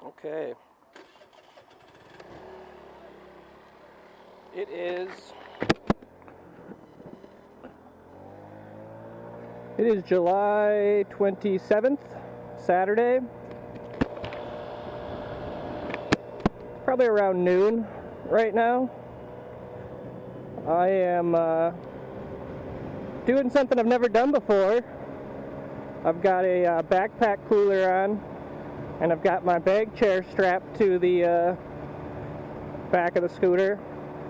Okay. It is July 27th, Saturday. It's probably around noon right now. I am doing something I've never done before. I've got a backpack cooler on, and I've got my bag chair strapped to the back of the scooter,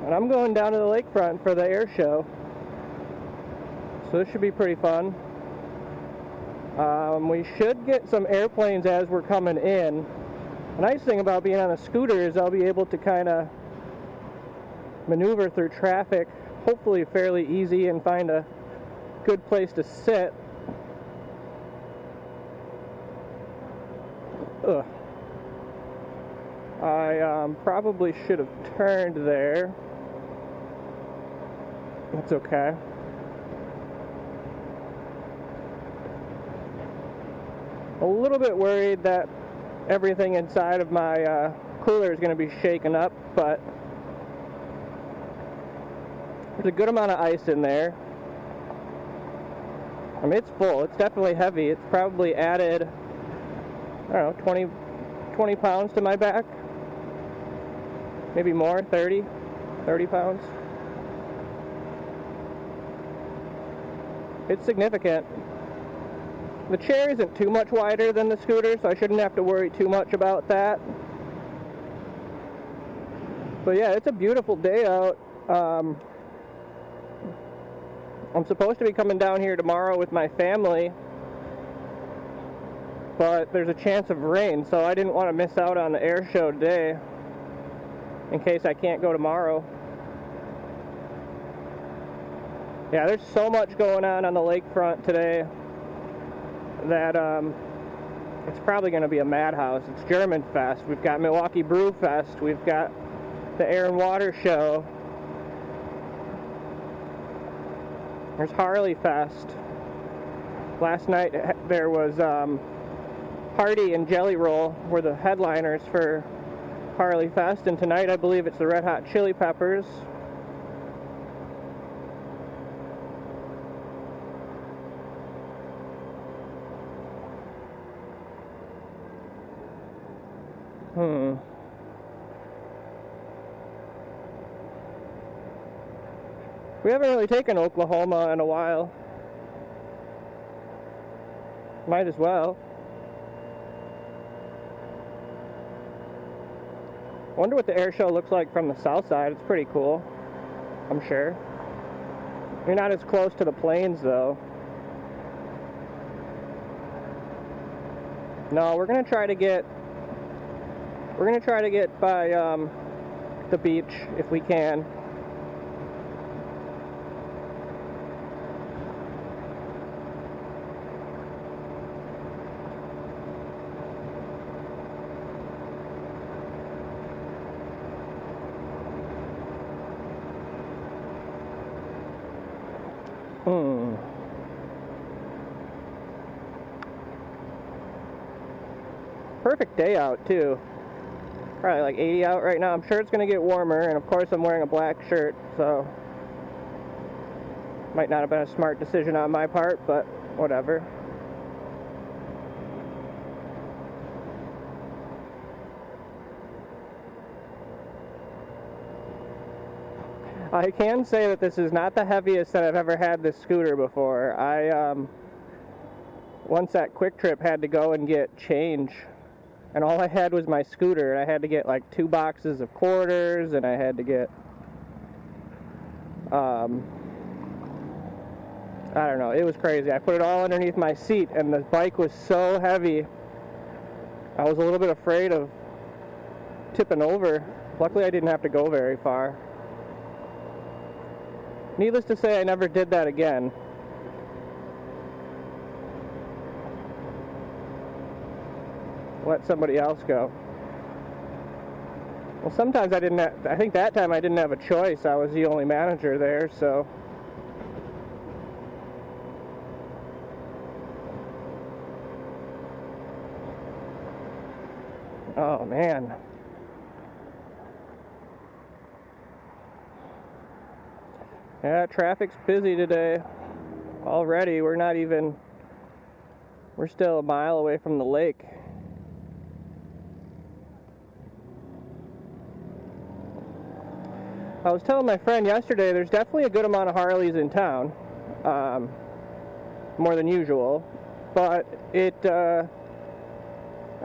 and I'm going down to the lakefront for the air show. So this should be pretty fun. We should get some airplanes as we're coming in. The nice thing about being on a scooter is I'll be able to kind of maneuver through traffic, hopefully fairly easy, and find a good place to sit. Ugh. I probably should have turned there. That's okay. A little bit worried that everything inside of my cooler is going to be shaken up, but there's a good amount of ice in there. I mean, it's full. It's definitely heavy. It's probably added, I don't know, 20 pounds to my back. Maybe more, 30 pounds. It's significant. The chair isn't too much wider than the scooter, so I shouldn't have to worry too much about that. But yeah, it's a beautiful day out. I'm supposed to be coming down here tomorrow with my family, but there's a chance of rain, so I didn't want to miss out on the air show today in case I can't go tomorrow. Yeah, there's so much going on the lakefront today that it's probably going to be a madhouse. It's German Fest. We've got Milwaukee Brew Fest. We've got the Air and Water Show. There's Harley Fest. Last night there was Hardy and Jelly Roll were the headliners for Harley Fest, and tonight I believe it's the Red Hot Chili Peppers. We haven't really taken Oklahoma in a while. Might as well. I wonder what the air show looks like from the south side. It's pretty cool, I'm sure. You're not as close to the plains though. No, we're gonna try to get by the beach if we can. Perfect day out too. Probably like 80 out right now. I'm sure it's going to get warmer, and of course I'm wearing a black shirt, so might not have been a smart decision on my part, but whatever. I can say that this is not the heaviest that I've ever had this scooter before. I once at Quick Trip had to go and get change, and all I had was my scooter, and I had to get like 2 boxes of quarters, and I had to get I don't know, it was crazy. I put it all underneath my seat, and the bike was so heavy I was a little bit afraid of tipping over. Luckily I didn't have to go very far. Needless to say, I never did that again. Let somebody else go. Well, sometimes I think that time I didn't have a choice. I was the only manager there, so. Oh man. Yeah, traffic's busy today. Already, we're still a mile away from the lake. I was telling my friend yesterday, there's definitely a good amount of Harleys in town, more than usual, but I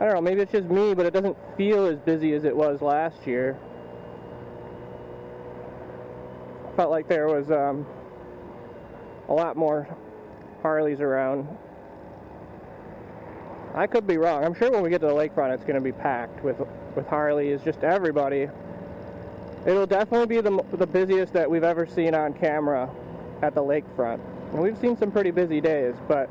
don't know, maybe it's just me, but it doesn't feel as busy as it was last year. Felt like there was a lot more Harleys around. I could be wrong. I'm sure when we get to the lakefront it's going to be packed with Harleys, just everybody. It'll definitely be the busiest that we've ever seen on camera at the lakefront. And we've seen some pretty busy days, but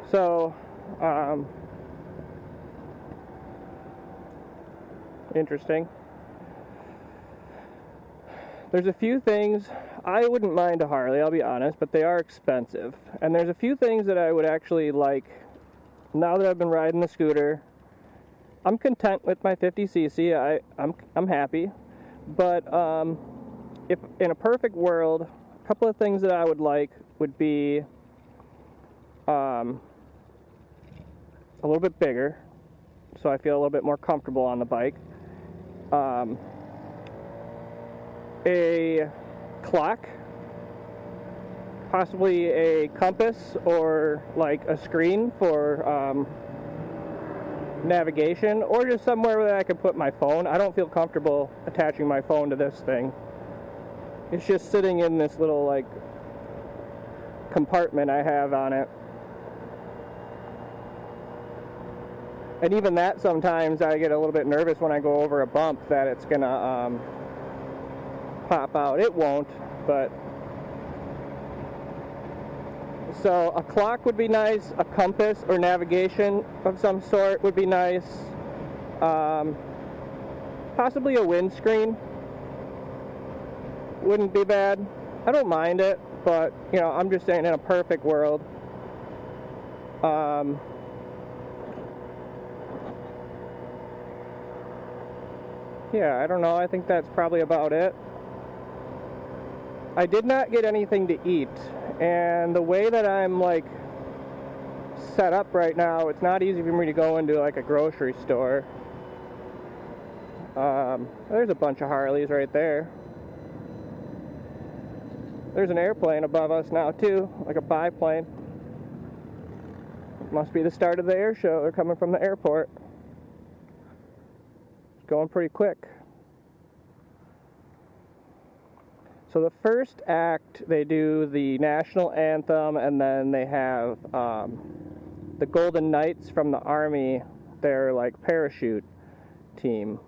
so, interesting. There's a few things, I wouldn't mind a Harley, I'll be honest, but they are expensive. And there's a few things that I would actually like, now that I've been riding the scooter. I'm content with my 50cc, I'm happy. But if in a perfect world, a couple of things that I would like would be a little bit bigger, so I feel a little bit more comfortable on the bike. A clock, possibly a compass, or like a screen for navigation, or just somewhere where I could put my phone. I don't feel comfortable attaching my phone to this thing. It's just sitting in this little like compartment I have on it. And even that, sometimes I get a little bit nervous when I go over a bump that it's gonna pop out. It won't, but so a clock would be nice, a compass or navigation of some sort would be nice, possibly a windscreen wouldn't be bad. I don't mind it, but you know, I'm just saying in a perfect world. Yeah, I don't know, I think that's probably about it. I did not get anything to eat, and the way that I'm like set up right now, it's not easy for me to go into like a grocery store. There's a bunch of Harleys right there. There's an airplane above us now too, like a biplane. Must be the start of the air show. They're coming from the airport. It's going pretty quick. So the first act, they do the national anthem, and then they have the Golden Knights from the Army, their like parachute team.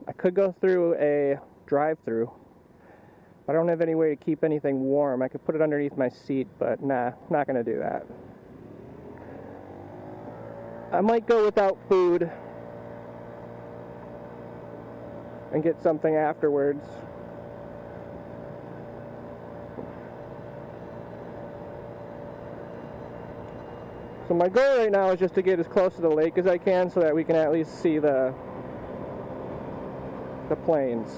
I could go through a drive-through. I don't have any way to keep anything warm. I could put it underneath my seat, but nah, not gonna do that. I might go without food and get something afterwards. So my goal right now is just to get as close to the lake as I can so that we can at least see the planes.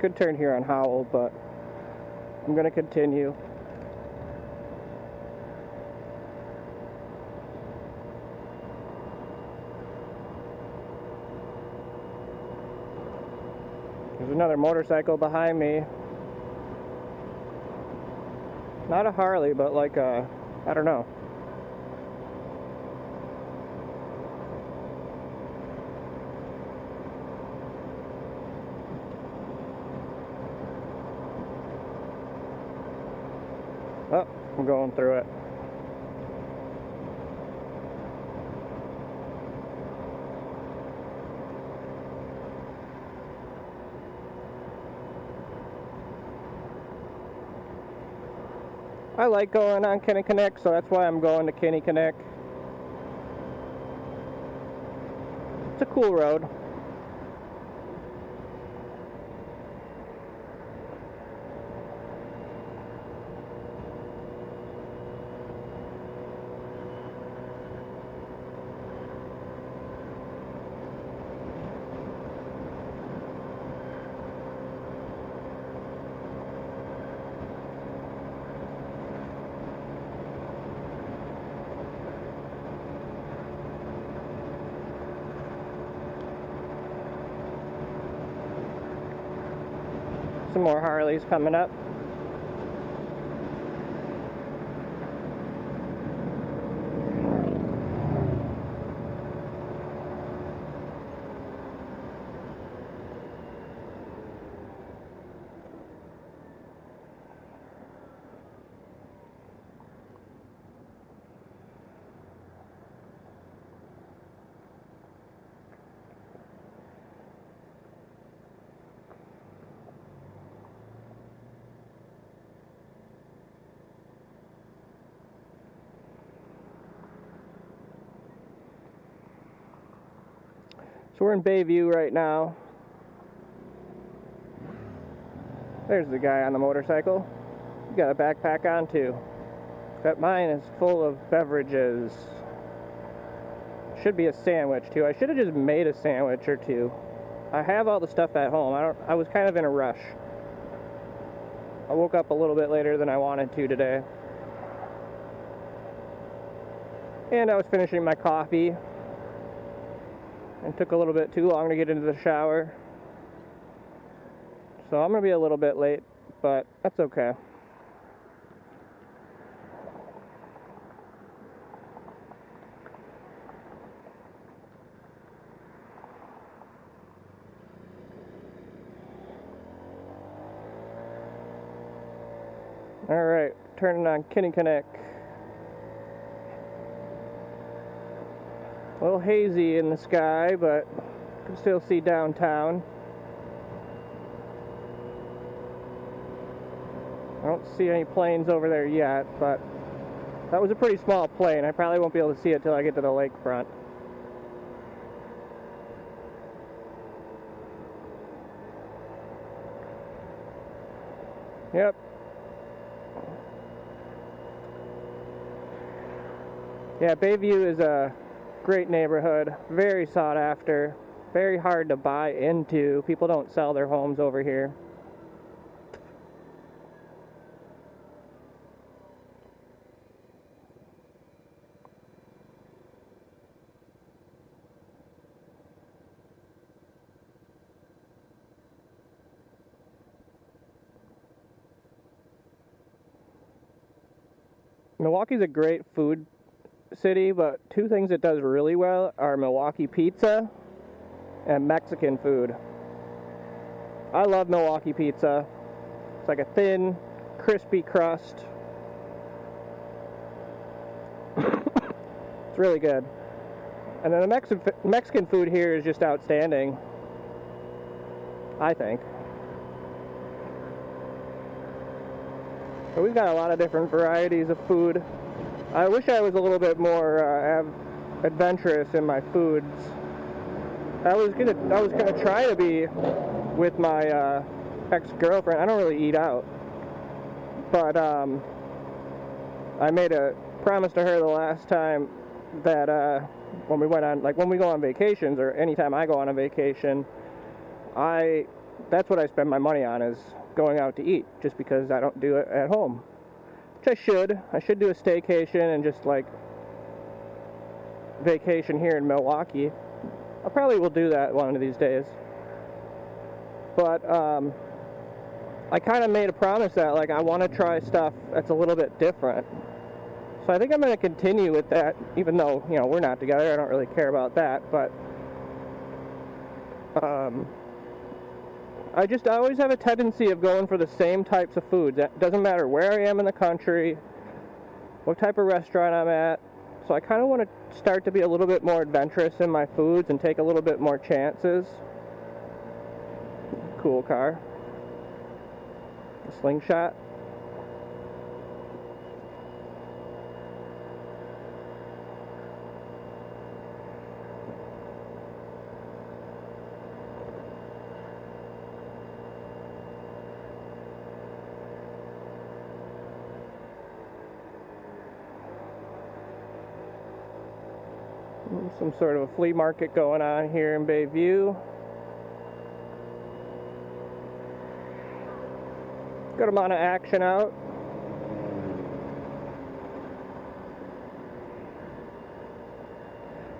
Could turn here on Howell, but I'm going to continue. There's another motorcycle behind me. Not a Harley, but like a, I don't know. I'm going through it. I like going on Kinnickinnick, so that's why I'm going to Kinnickinnick. It's a cool road. Some more Harleys coming up. So we're in Bayview right now. There's the guy on the motorcycle. He's got a backpack on too. But mine is full of beverages. Should be a sandwich too. I should have just made a sandwich or two. I have all the stuff at home. I was kind of in a rush. I woke up a little bit later than I wanted to today. And I was finishing my coffee. And took a little bit too long to get into the shower. So I'm going to be a little bit late, but that's okay. Alright, turning on Kinnickinnick. A little hazy in the sky, but you can still see downtown. I don't see any planes over there yet, but that was a pretty small plane. I probably won't be able to see it till I get to the lakefront. Yep. Yeah, Bayview is a great neighborhood, very sought after, very hard to buy into. People don't sell their homes over here. Milwaukee's a great food city, but two things it does really well are Milwaukee pizza and Mexican food. I love Milwaukee pizza. It's like a thin, crispy crust. It's really good. And then the Mexican food here is just outstanding, I think. So we've got a lot of different varieties of food. I wish I was a little bit more adventurous in my foods. I was gonna try to be with my ex-girlfriend. I don't really eat out, but I made a promise to her the last time that when we went on, like when we go on vacations or anytime I go on a vacation, that's what I spend my money on, is going out to eat, just because I don't do it at home. Which I should. I should do a staycation and just like vacation here in Milwaukee. I probably will do that one of these days. But I kind of made a promise that like I want to try stuff that's a little bit different. So I think I'm going to continue with that, even though, you know, we're not together. I don't really care about that, but I always have a tendency of going for the same types of foods. It doesn't matter where I am in the country. what type of restaurant I'm at. So I kind of want to start to be a little bit more adventurous in my foods and take a little bit more chances. Cool car. A slingshot. Some sort of a flea market going on here in Bayview. Good amount of action out.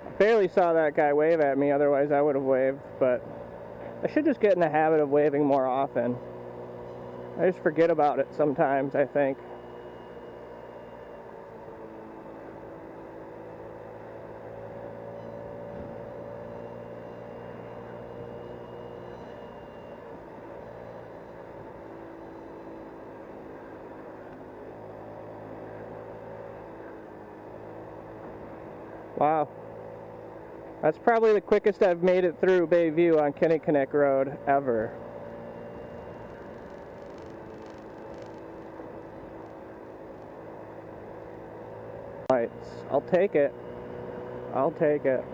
I barely saw that guy wave at me, otherwise I would have waved, but I should just get in the habit of waving more often. I just forget about it sometimes, I think. Wow. That's probably the quickest I've made it through Bayview on Kinnickinnick Road ever. Lights. I'll take it. I'll take it.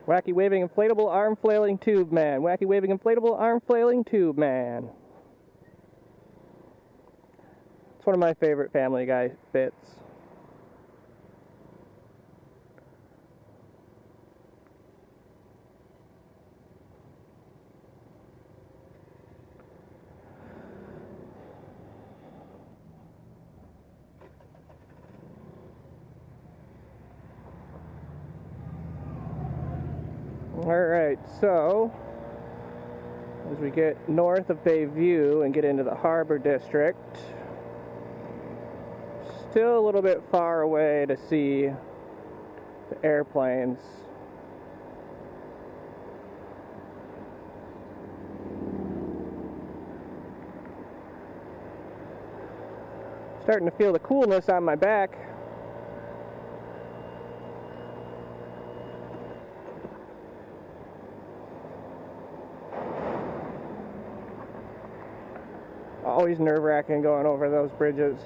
Wacky waving inflatable arm flailing tube man. Wacky waving inflatable arm flailing tube man. It's one of my favorite Family Guy bits. Alright, so as we get north of Bayview and get into the Harbor District, still a little bit far away to see the airplanes. Starting to feel the coolness on my back. Always nerve-wracking going over those bridges.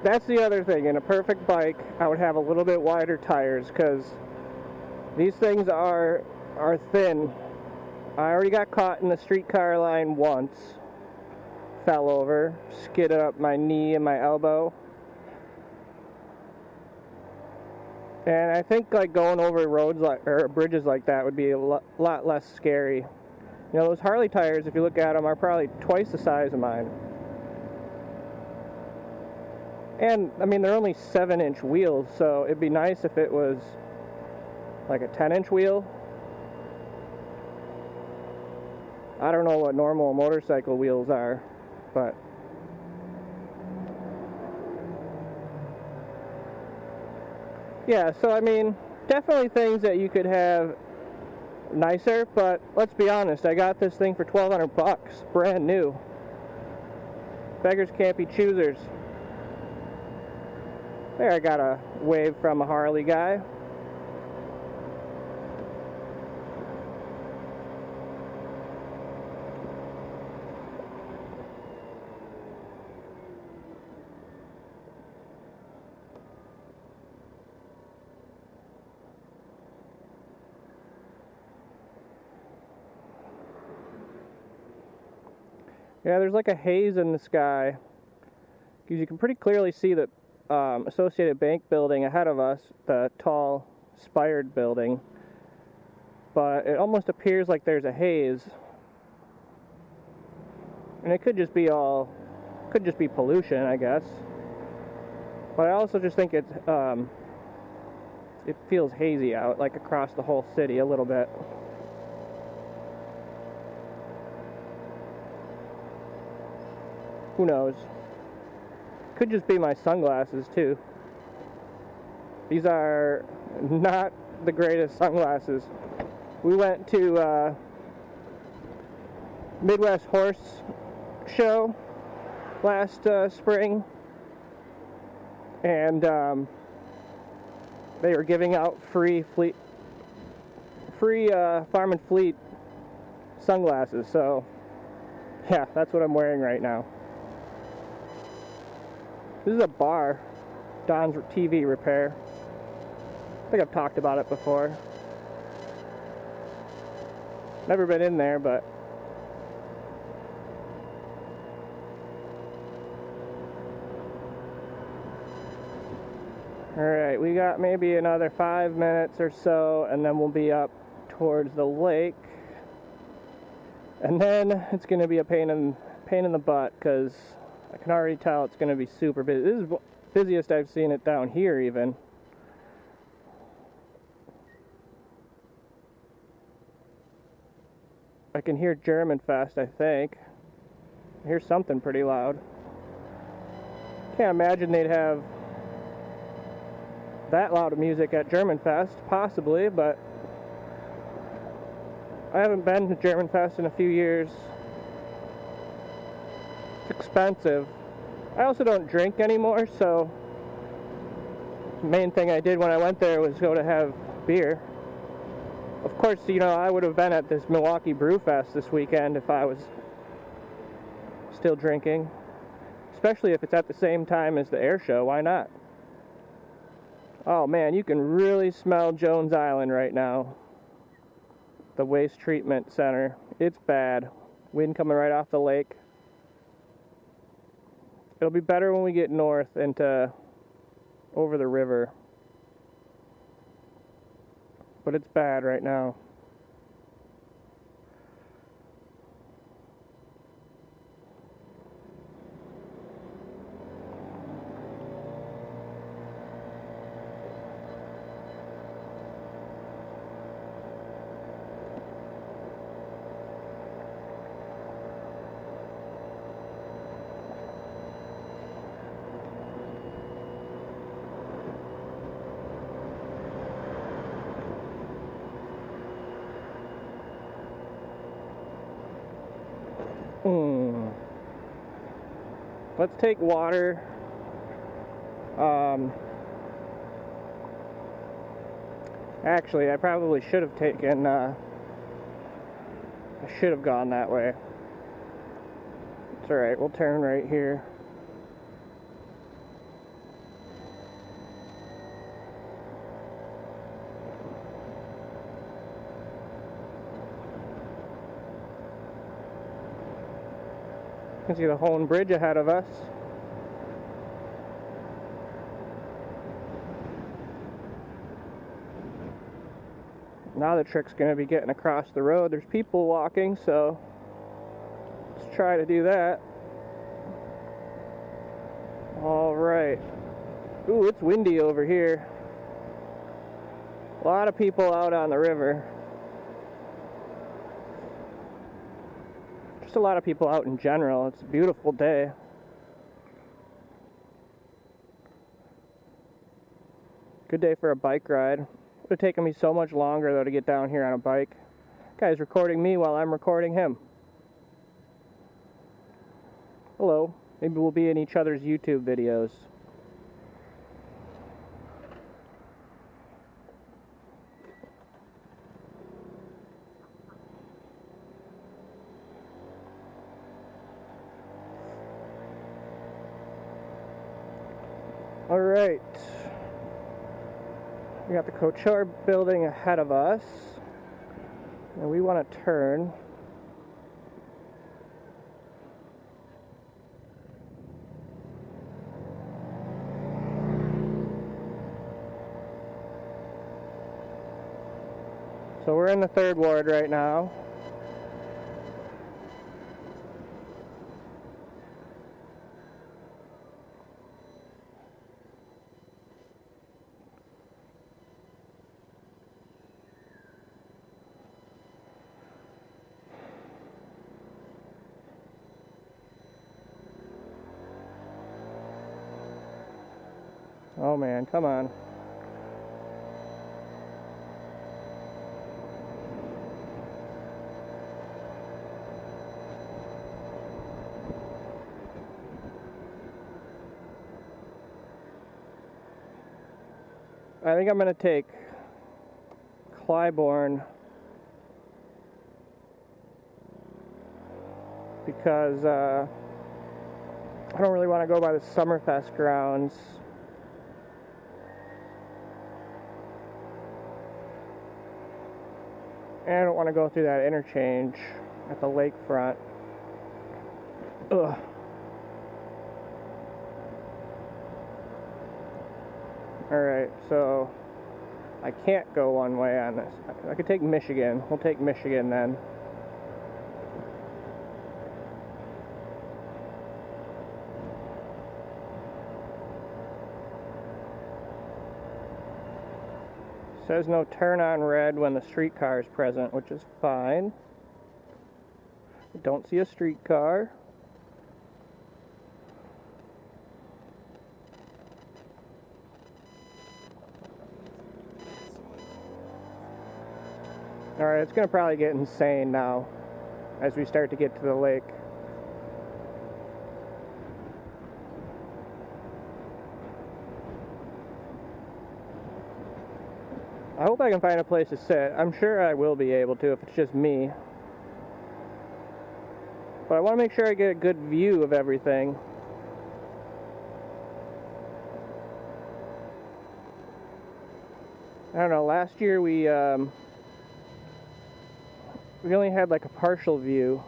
That's the other thing. In a perfect bike, I would have a little bit wider tires because these things are thin. I already got caught in the streetcar line once. Fell over, skidded up my knee and my elbow. And I think like going over roads like or bridges like that would be a lot less scary. You know, those Harley tires, if you look at them, are probably twice the size of mine. And, I mean, they're only 7-inch wheels, so it'd be nice if it was like a 10-inch wheel. I don't know what normal motorcycle wheels are, but... yeah, so, I mean, definitely things that you could have nicer, but let's be honest, I got this thing for $1,200, brand new. Beggars can't be choosers. There, I got a wave from a Harley guy. Yeah, there's like a haze in the sky, because you can pretty clearly see the Associated Bank building ahead of us, the tall, spired building, but it almost appears like there's a haze, and it could just be pollution, I guess, but I also just think it feels hazy out, like across the whole city a little bit. Who knows? Could just be my sunglasses too. These are not the greatest sunglasses. We went to Midwest Horse Show last spring, and they were giving out free Farm and Fleet sunglasses. So yeah, that's what I'm wearing right now. This is a bar, Don's TV Repair. I think I've talked about it before. Never been in there, but alright, we got maybe another 5 minutes or so, and then we'll be up towards the lake. And then it's going to be a pain in the butt, because I can already tell it's going to be super busy. This is the busiest I've seen it down here even. I can hear German Fest, I think. I hear something pretty loud. Can't imagine they'd have that loud of music at German Fest, possibly, but I haven't been to German Fest in a few years. It's expensive. I also don't drink anymore, so the main thing I did when I went there was go to have beer. Of course, you know, I would have been at this Milwaukee Brew Fest this weekend if I was still drinking. Especially if it's at the same time as the air show, why not? Oh man, you can really smell Jones Island right now. The waste treatment center. It's bad. Wind coming right off the lake. It'll be better when we get north into over the river. But it's bad right now. Let's take water. Actually, I probably should have taken, I should have gone that way. It's alright, we'll turn right here. You can see the Hone Bridge ahead of us. Now the trick's going to be getting across the road. There's people walking, so let's try to do that. Alright. Ooh, it's windy over here. A lot of people out on the river. Just a lot of people out in general. It's a beautiful day. Good day for a bike ride. It would have taken me so much longer though to get down here on a bike. Guy's recording me while I'm recording him. Hello. Maybe we'll be in each other's YouTube videos. Alright, we got the Couture building ahead of us, and we want to turn so we're in the 3rd ward right now. Oh man, come on. I think I'm going to take Clybourne because I don't really want to go by the Summerfest grounds. And I don't want to go through that interchange at the lakefront. Ugh. Alright, so I can't go one way on this. I could take Michigan. We'll take Michigan then. Says no turn on red when the streetcar is present, which is fine. I don't see a streetcar. Alright, it's going to probably get insane now as we start to get to the lake. I hope I can find a place to sit. I'm sure I will be able to if it's just me. But I want to make sure I get a good view of everything. I don't know, last year we only had like a partial view.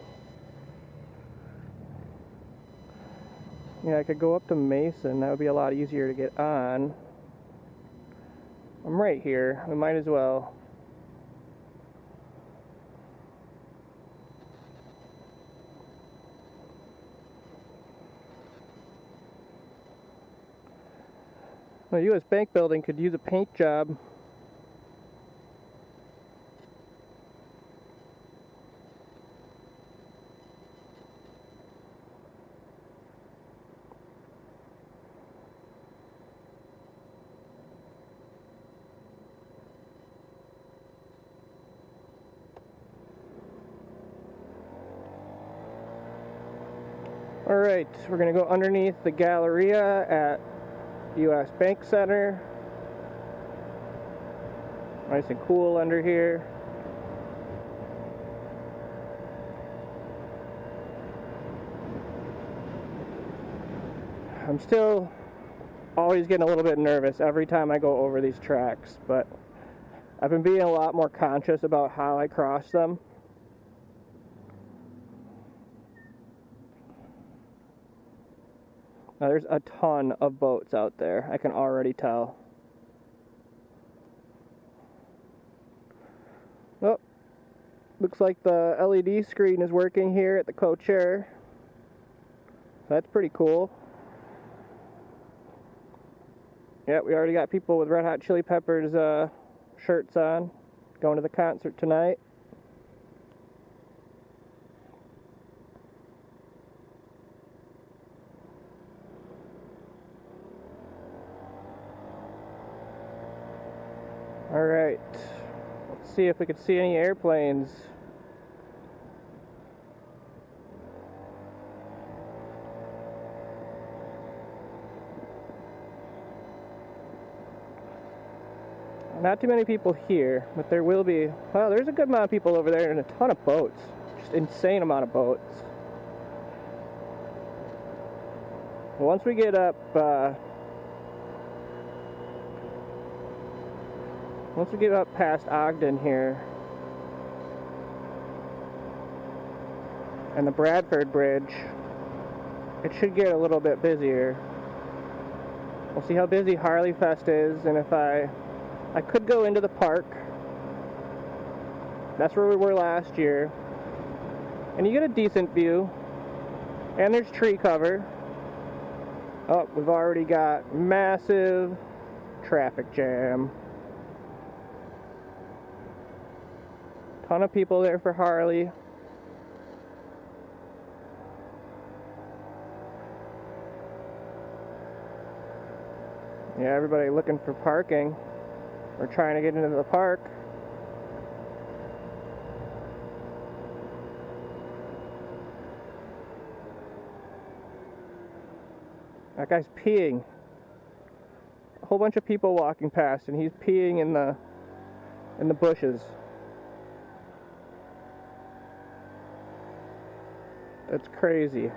Yeah, I could go up to Mason. That would be a lot easier to get on. I'm right here. We might as well. The U.S. Bank building could use a paint job. Alright, we're going to go underneath the Galleria at U.S. Bank Center. Nice and cool under here. I'm still always getting a little bit nervous every time I go over these tracks, but I've been being a lot more conscious about how I cross them. Now there's a ton of boats out there, I can already tell. Oh, looks like the LED screen is working here at the co-chair. That's pretty cool. Yep, we already got people with Red Hot Chili Peppers shirts on, going to the concert tonight. Alright, let's see if we can see any airplanes. Not too many people here, but there will be. Well, there's a good amount of people over there and a ton of boats. Just insane amount of boats. But once we get up, past Ogden here, and the Bradford Bridge, it should get a little bit busier. We'll see how busy Harley Fest is, and if I could go into the park. That's where we were last year. And you get a decent view. And there's tree cover. Oh, we've already got massive traffic jam. Ton of people there for Harley. Yeah, everybody looking for parking or trying to get into the park. That guy's peeing. A whole bunch of people walking past, and he's peeing in the bushes. That's crazy.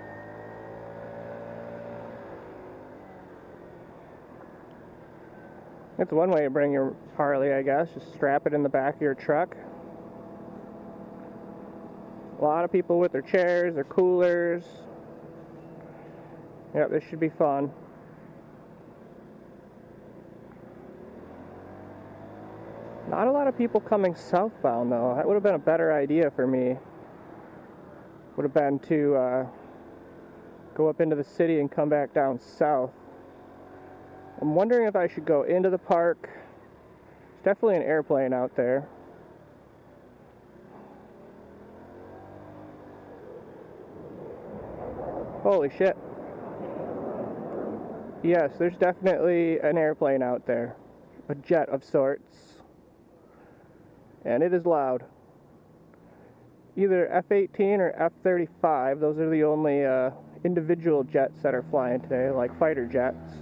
That's one way to bring your Harley, I guess. Just strap it in the back of your truck. A lot of people with their chairs, their coolers. Yep, this should be fun. Not a lot of people coming southbound, though. That would have been a better idea for me. Would have been to go up into the city and come back down south. I'm wondering if I should go into the park. There's definitely an airplane out there. Holy shit. Yes, there's definitely an airplane out there. A jet of sorts. And it is loud. Either F-18 or F-35. Those are the only individual jets that are flying today, like fighter jets.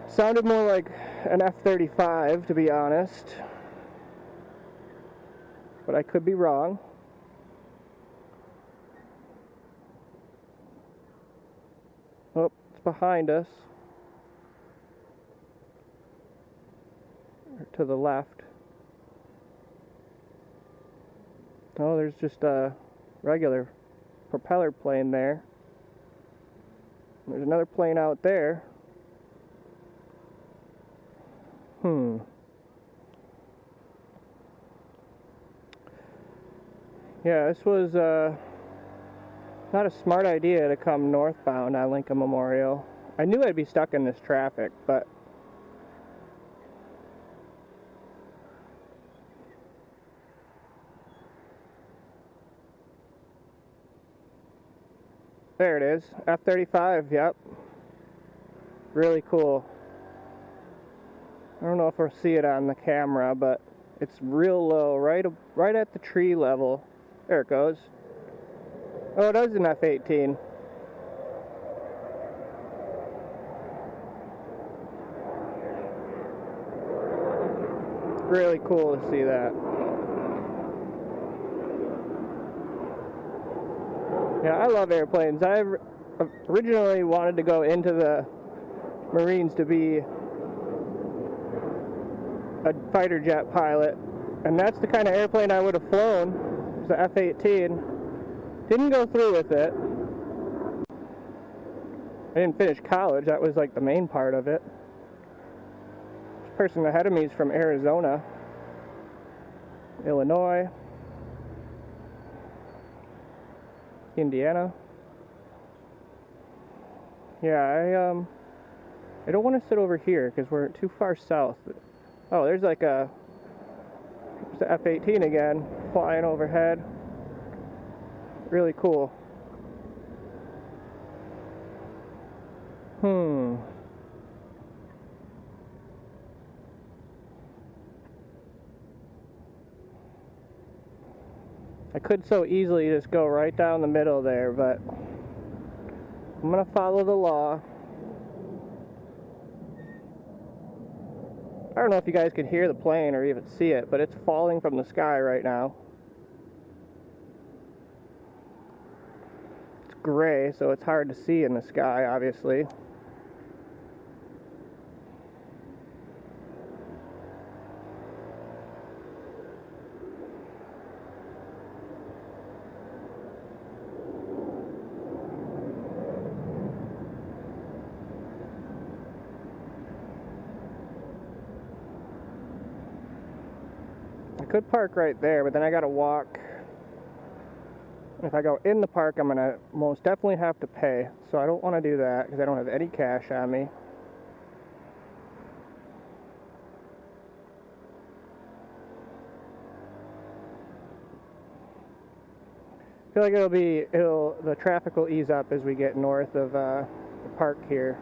Sounded more like an F-35, to be honest. But I could be wrong. Oh, it's behind us. Or to the left. Oh, there's just a regular propeller plane there. There's another plane out there. Yeah, this was not a smart idea to come northbound on Lincoln Memorial. I knew I'd be stuck in this traffic, but there it is, F-35, yep. Really cool. I don't know if we'll see it on the camera, but it's real low, right at the tree level. There it goes. Oh, it is an F-18. Really cool to see that. Yeah, I love airplanes. I originally wanted to go into the Marines to be a fighter jet pilot, and that's the kind of airplane I would have flown. It's the F-18. Didn't go through with it. I didn't finish college. That was like the main part of it. This person ahead of me is from Arizona, Illinois, Indiana. Yeah, I don't want to sit over here because we're too far south. Oh, there's like there's the F-18 again, flying overhead. Really cool. I could so easily just go right down the middle there, but I'm gonna follow the law. I don't know if you guys could hear the plane or even see it, but it's falling from the sky right now. It's gray, so it's hard to see in the sky, obviously. I could park right there, but then I gotta walk. If I go in the park, I'm gonna most definitely have to pay, so I don't want to do that because I don't have any cash on me. I feel like the traffic will ease up as we get north of the park here.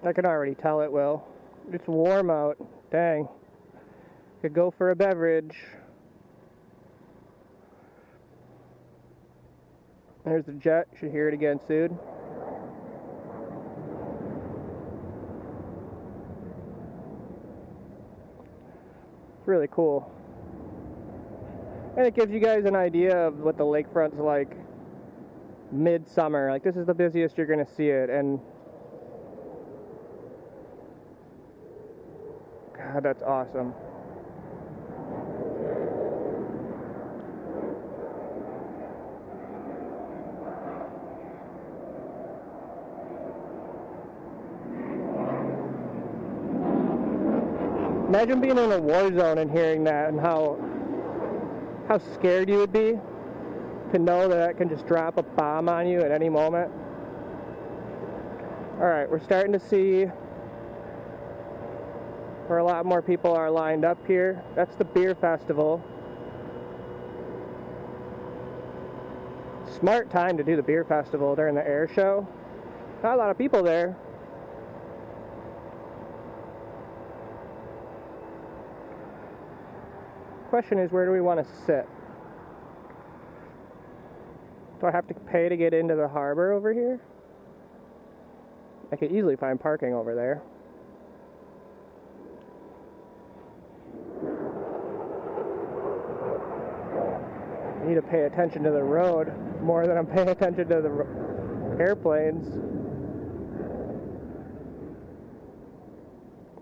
I can already tell it will. It's warm out. Dang. Could go for a beverage. There's the jet. Should hear it again soon. It's really cool. And it gives you guys an idea of what the lakefront's like midsummer. Like, this is the busiest you're going to see it. And God, that's awesome. Imagine being in a war zone and hearing that, and how scared you would be to know that it can just drop a bomb on you at any moment. Alright, we're starting to see where a lot more people are lined up here. That's the beer festival. Smart time to do the beer festival during the air show. Not a lot of people there. Question is, where do we want to sit? Do I have to pay to get into the harbor over here? I could easily find parking over there. I need to pay attention to the road more than I'm paying attention to the airplanes.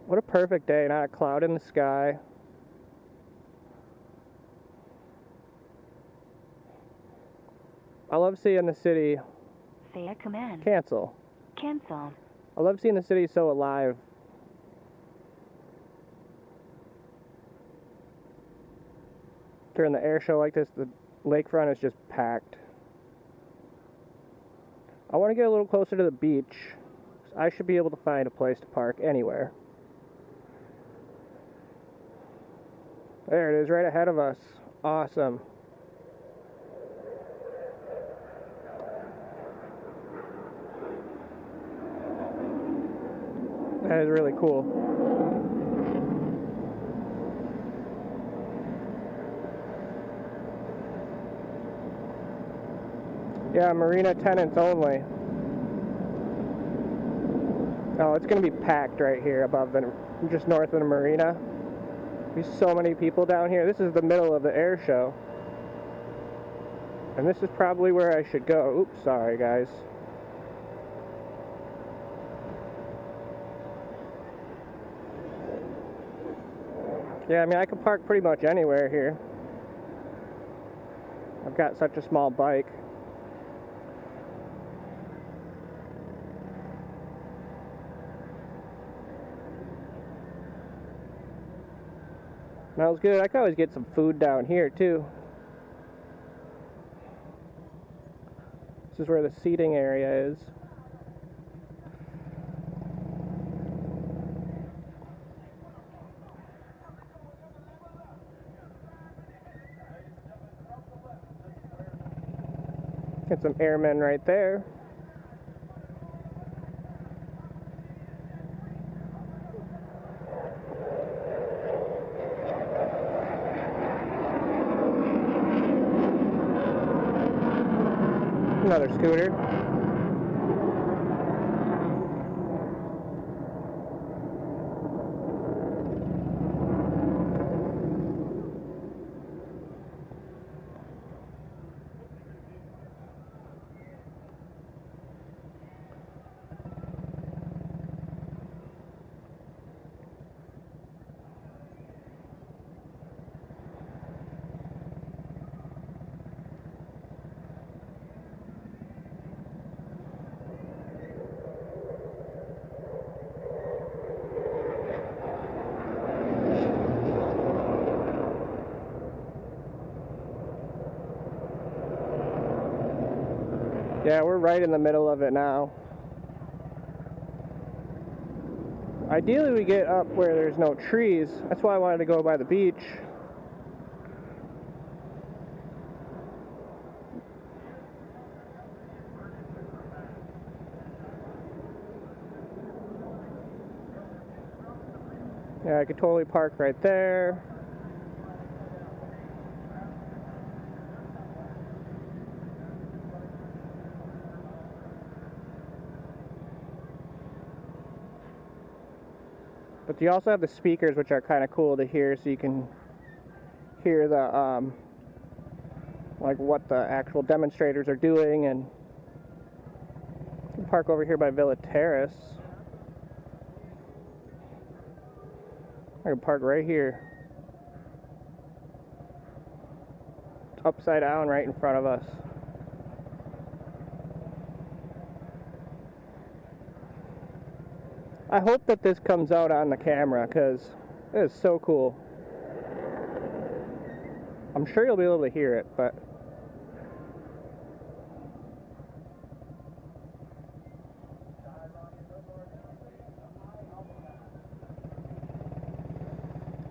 What a perfect day, not a cloud in the sky. I love seeing the city. Say a command. Cancel. Cancel. I love seeing the city so alive. During the air show like this, the lakefront is just packed. I want to get a little closer to the beach. I should be able to find a place to park anywhere. There it is, right ahead of us. Awesome. That is really cool. Yeah, marina tenants only. Oh, it's going to be packed right here above the, just north of the marina. There's so many people down here. This is the middle of the air show. And this is probably where I should go. Oops, sorry guys. Yeah, I mean, I can park pretty much anywhere here. I've got such a small bike. Smells good. I can always get some food down here too. This is where the seating area is. Get some airmen right there. Another scooter. Yeah, we're right in the middle of it now. Ideally we get up where there's no trees. That's why I wanted to go by the beach. Yeah, I could totally park right there. But you also have the speakers, which are kind of cool to hear, so you can hear the like what the actual demonstrators are doing. And you can park over here by Villa Terrace. I can park right here. It's upside down right in front of us. I hope that this comes out on the camera, because it is so cool. I'm sure you'll be able to hear it, but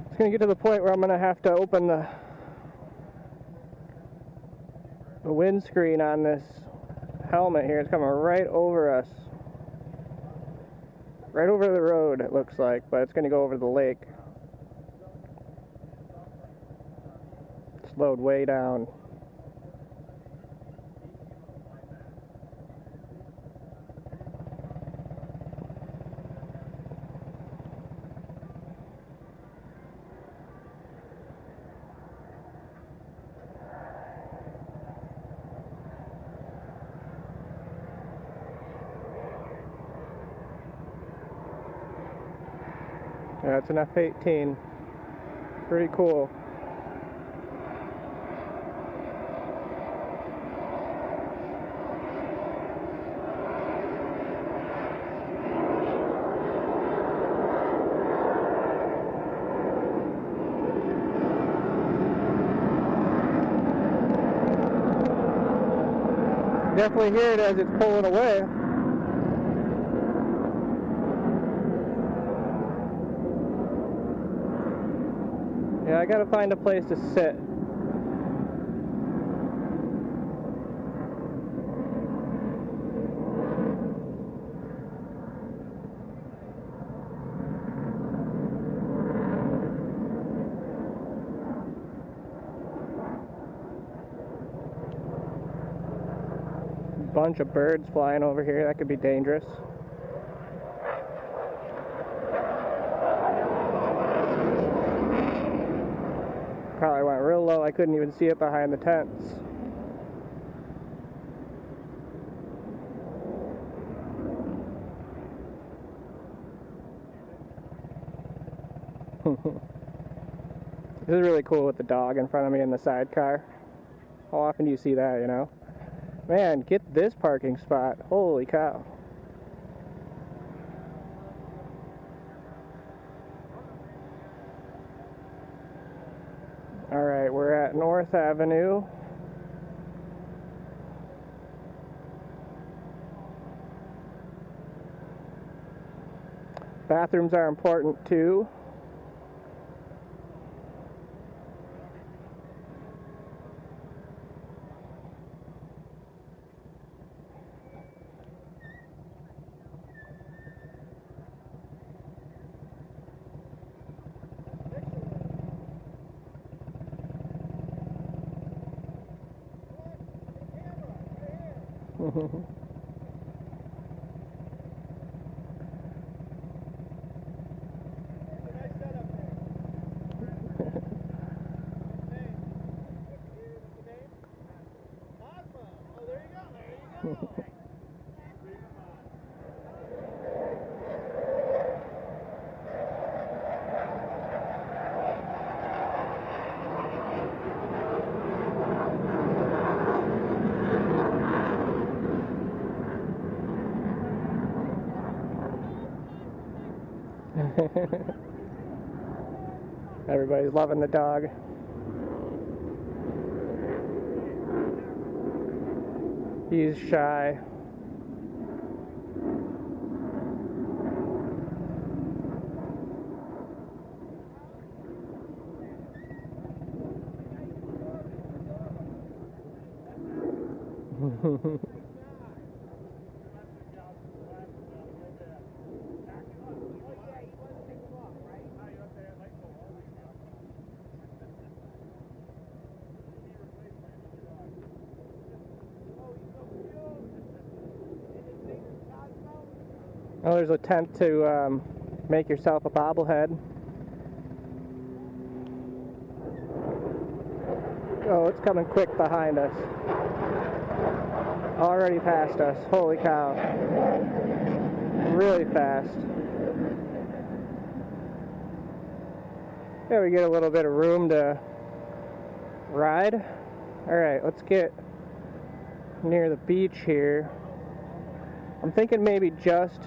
it's going to get to the point where I'm going to have to open the windscreen on this helmet here. It's coming right over us. Right over the road, it looks like, but it's going to go over the lake. Slowed way down. Yeah, it's an F-18. Pretty cool. Definitely hear it as it's pulling away. Yeah, I gotta find a place to sit. Bunch of birds flying over here. That could be dangerous. Probably went real low. I couldn't even see it behind the tents. This is really cool with the dog in front of me in the sidecar. How often do you see that, you know? Man, get this parking spot. Holy cow. Alright, we're at North Avenue. Bathrooms are important too. Everybody's loving the dog. He's shy. Oh, there's a tent to make yourself a bobblehead. Oh, it's coming quick behind us. Already past us. Holy cow. Really fast. Yeah, we get a little bit of room to ride. Alright, let's get near the beach here. I'm thinking maybe just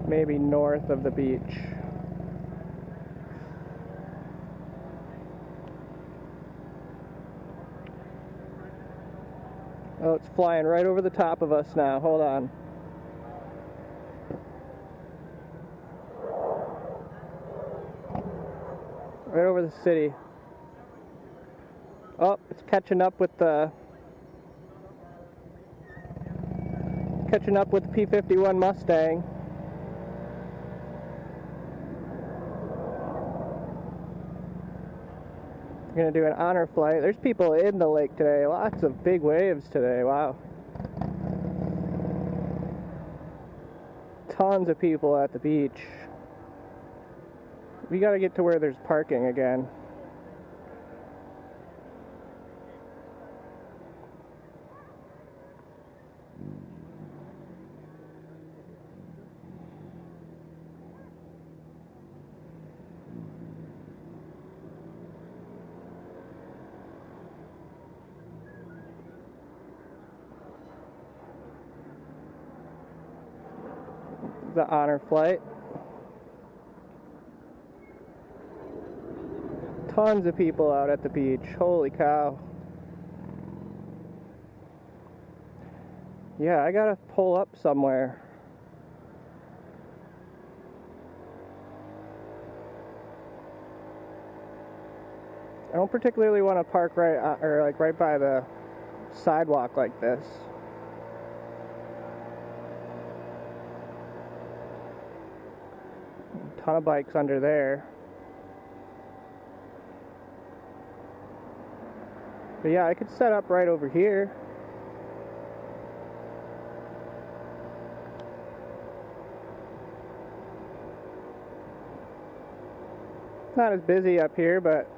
maybe north of the beach. Oh, it's flying right over the top of us now. Hold on. Right over the city. Oh, it's catching up with the P-51 Mustang. We're gonna do an honor flight. There's people in the lake today. Lots of big waves today. Wow. Tons of people at the beach. We gotta get to where there's parking again. The honor flight. Tons of people out at the beach. Holy cow. Yeah, I gotta pull up somewhere. I don't particularly want to park right by the sidewalk like this. Ton of bikes under there. But yeah, I could set up right over here. Not as busy up here, but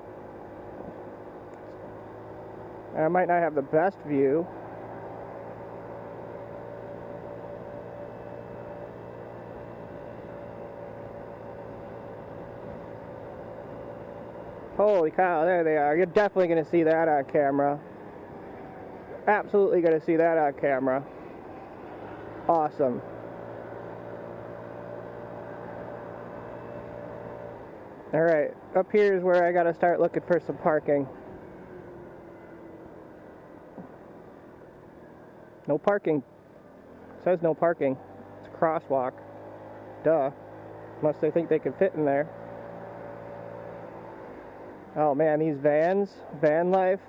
I might not have the best view. Holy cow, there they are. You're definitely going to see that on camera. Absolutely going to see that on camera. Awesome. Alright, up here is where I got to start looking for some parking. No parking. It says no parking. It's a crosswalk. Duh. Unless they think they can fit in there. Oh man, these vans, van life,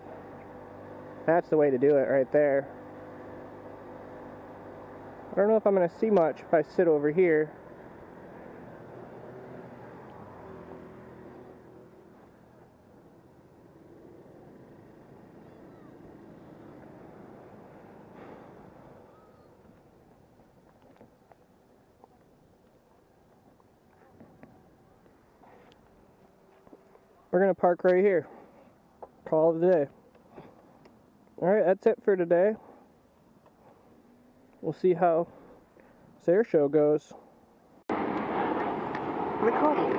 that's the way to do it right there. I don't know if I'm going to see much if I sit over here. We're going to park right here. Call it a day. Alright, that's it for today. We'll see how this air show goes. Recording.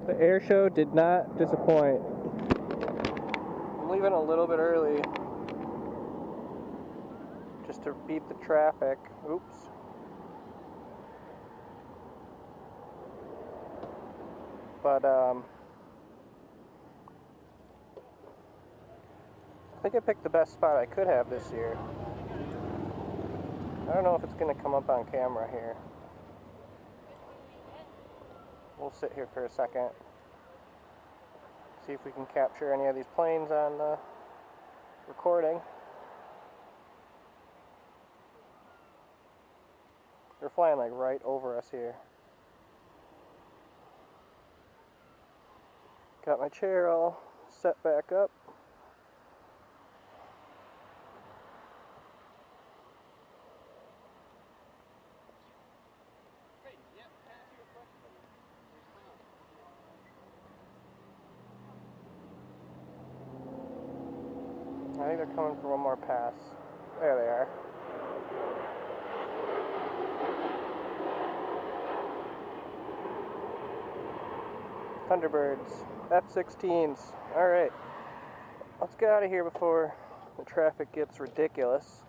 The air show did not disappoint. I'm leaving a little bit early just to beat the traffic. Oops. But I think I picked the best spot I could have this year. I don't know if it's going to come up on camera here. We'll sit here for a second. See if we can capture any of these planes on the recording. They're flying like right over us here. Got my chair all set back up. I think they're coming for one more pass. There they are. Thunderbirds, F-16s. Alright, let's get out of here before the traffic gets ridiculous.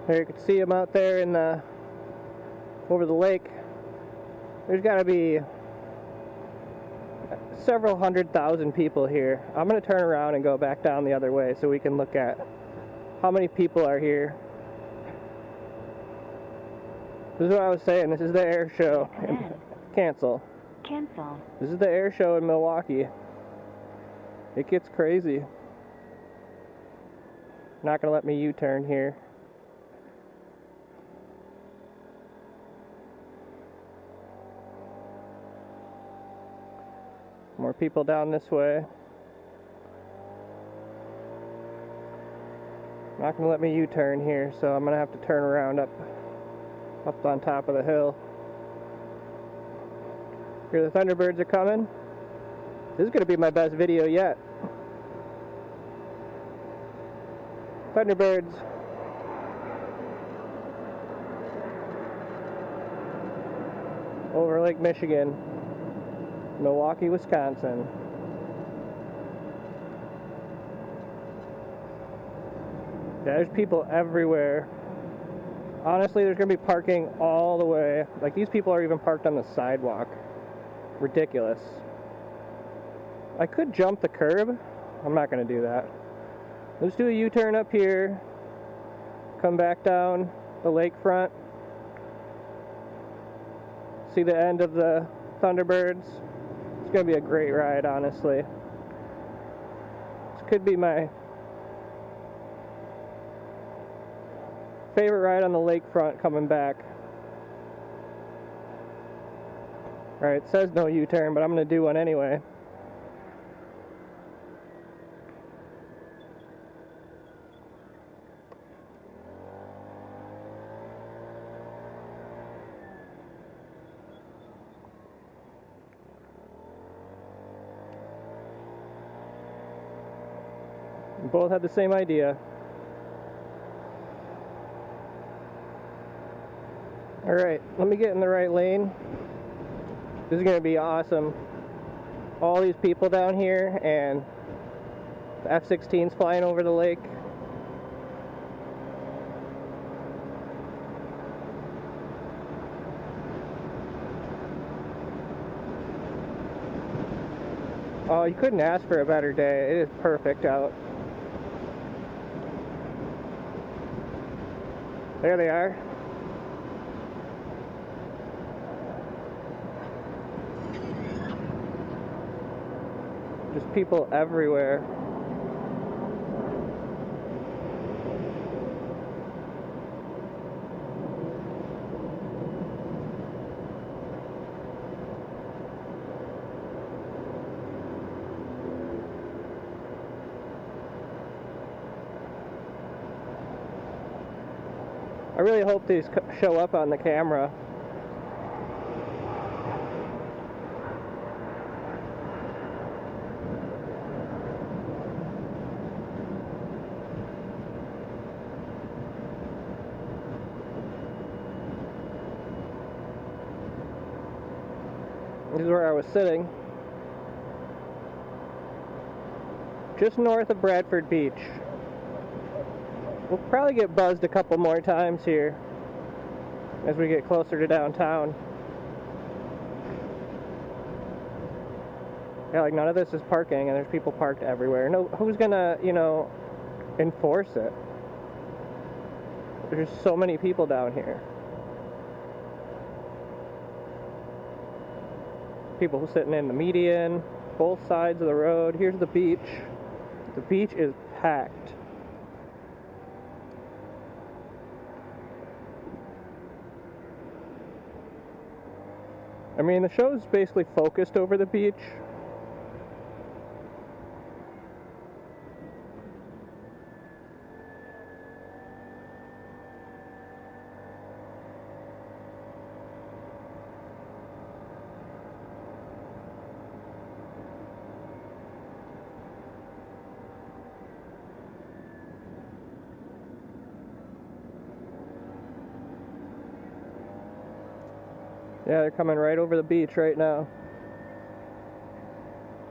There you can see them out there in the over the lake. There's got to be several 100,000 people here. I'm going to turn around and go back down the other way so we can look at how many people are here. This is what I was saying. This is the air show. Cancel. Cancel. This is the air show in Milwaukee. It gets crazy. Not going to let me U-turn here. More people down this way. Not gonna let me U-turn here, so I'm gonna have to turn around up on top of the hill. Here the Thunderbirds are coming. This is gonna be my best video yet. Thunderbirds. Over Lake Michigan. Milwaukee, Wisconsin. Yeah, there's people everywhere. Honestly, there's going to be parking all the way. Like, these people are even parked on the sidewalk. Ridiculous. I could jump the curb. I'm not going to do that. Let's do a U-turn up here. Come back down the lakefront. See the end of the Thunderbirds. It's going to be a great ride, honestly. This could be my favorite ride on the lakefront coming back. Alright, it says no U-turn, but I'm going to do one anyway. We both had the same idea. Alright, let me get in the right lane. This is going to be awesome. All these people down here and the F-16s flying over the lake. Oh, you couldn't ask for a better day. It is perfect out. There they are. Just people everywhere. I really hope these show up on the camera. This is where I was sitting. Just north of Bradford Beach. We'll probably get buzzed a couple more times here as we get closer to downtown. Yeah, like none of this is parking and there's people parked everywhere. No, who's gonna, enforce it? There's so many people down here. people sitting in the median, both sides of the road. Here's the beach. The beach is packed. I mean, the show's basically focused over the beach. Yeah, they're coming right over the beach right now.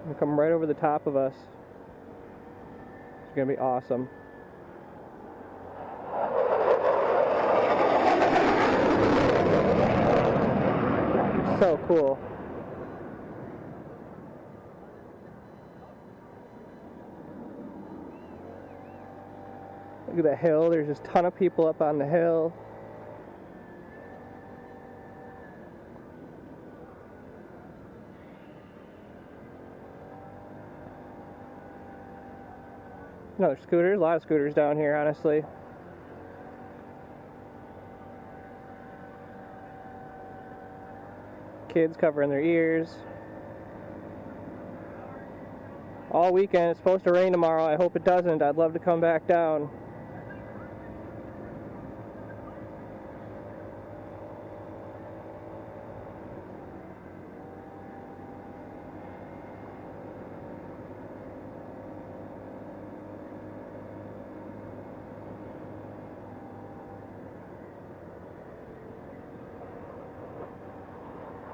They're coming right over the top of us. It's gonna be awesome. So cool. Look at the hill. There's just a ton of people up on the hill. Another scooter. A lot of scooters down here, honestly. Kids covering their ears. All weekend. It's supposed to rain tomorrow. I hope it doesn't. I'd love to come back down.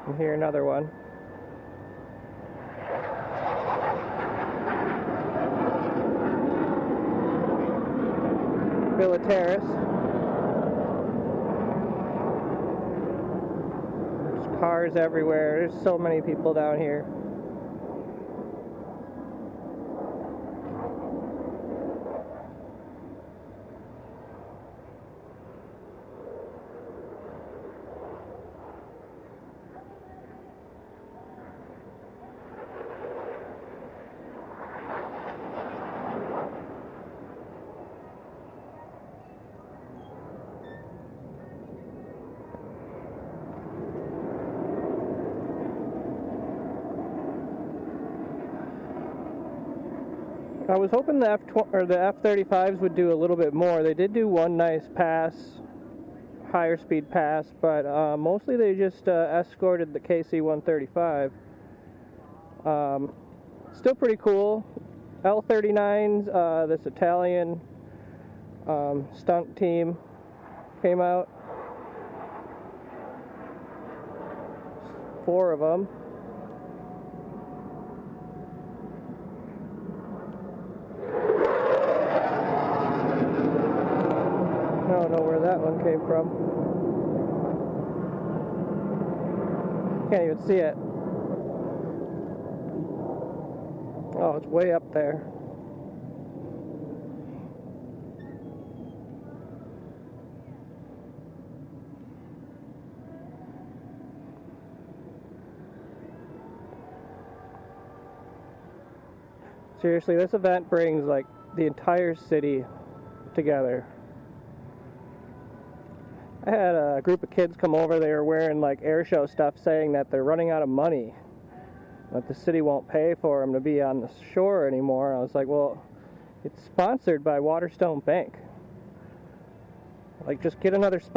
And here another one. Villa Terrace. There's cars everywhere. There's so many people down here. I was hoping the F-35s would do a little bit more. They did do one nice pass, higher speed pass, but mostly they just escorted the KC-135. Still pretty cool. L-39s, this Italian stunt team came out. 4 of them. I don't know where that one came from. Can't even see it. Oh, it's way up there. Seriously, this event brings like the entire city together. I had a group of kids come over. They were wearing like airshow stuff saying that they're running out of money, that the city won't pay for them to be on the shore anymore. I was like, well, it's sponsored by Waterstone Bank. Like, just get another sponsor.